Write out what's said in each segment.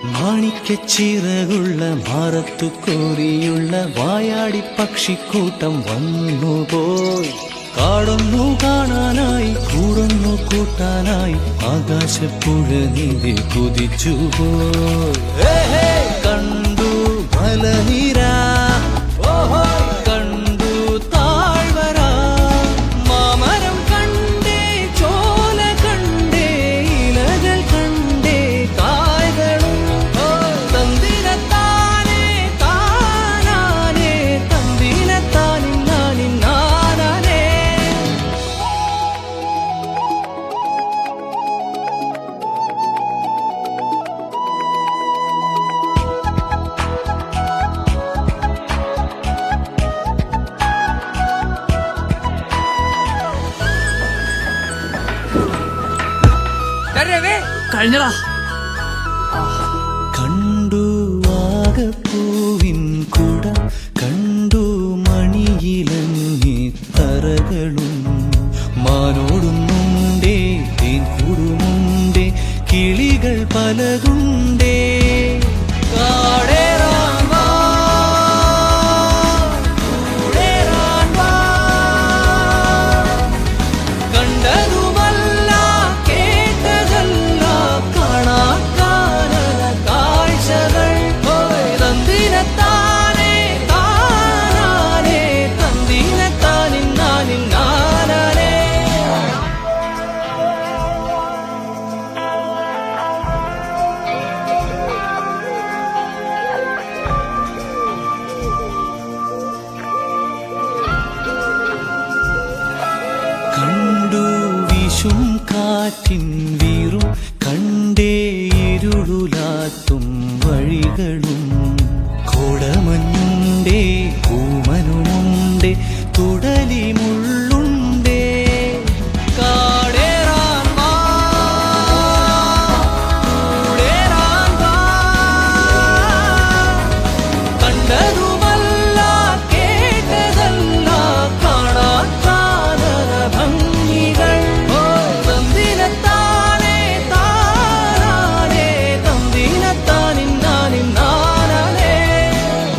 മാണിക്കച്ചിറകുള്ള മാറത്തു കോരിയുള്ള വായാടി പക്ഷിക്കൂട്ടം വന്നുപോയി. കാടൊന്നു കാണാനായി കൂടൊന്നു കൂട്ടാനായി ആകാശപ്പുഴ നീന്തി കുതിച്ചുപോയി. കണ്ടു മലനിര, കണ്ടു താഴ്വര, മാമരം കണ്ടേ, ചോല കണ്ടേ, ഇലകൾ കണ്ടേ, കായ്കളും തന്തിരത്താനേ താനാനേ, തന്തിരത്താനിന്നാനിന്നാനേ. കഴിഞ്ഞടാ. കണ്ടു ആകപ്പൂവിൻ കുട, കണ്ടു മണിയിലങ്ങി തറകളും, മാനോടുമുണ്ടേ തേൻ കൂടുമുണ്ടേ, കിളികൾ പലതുണ്ടേ. കാടേറാൻ വാ, കൂടേറാൻ വാ, കണ്ടതുമല്ല കേട്ടതല്ല കാണാക്കാനല കാഴ്ചകൾ. തന്തിനത്താനേ താനാനേ, തന്തിനത്താനിന്നാനിന്നാനേ. കണ്ടു വീശും കാറ്റിൻ വീറും, കണ്ടേ ഇരുളുലാത്തും വഴികളും, കോടമഞ്ഞുണ്ടേ കൂമനുമുണ്ടേ, തുടലി മുള്ളുണ്ടേ. കാടേറാൻ വാ, കൂടേറാൻ വാ, കണ്ടതുമല്ല കേട്ടതല്ല കാണാക്കാനല ഭംഗികൾ. തന്തിനത്താനേ താനാനേ, തന്തിനത്താനിന്നാനിന്നാനേ.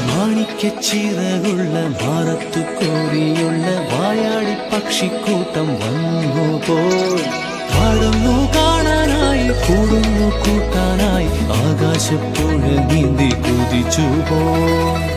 മാണിക്കച്ചിറകുള്ള മാറത്തു കോരിയുള്ള വായാടി പക്ഷിക്കൂട്ടം വന്നുപോയി. പാടുന്നു കാണാനായി കൂടുന്നു കൂട്ടാനായി ആകാശപ്പുഴ നീന്തി കുതിച്ചുപോയി.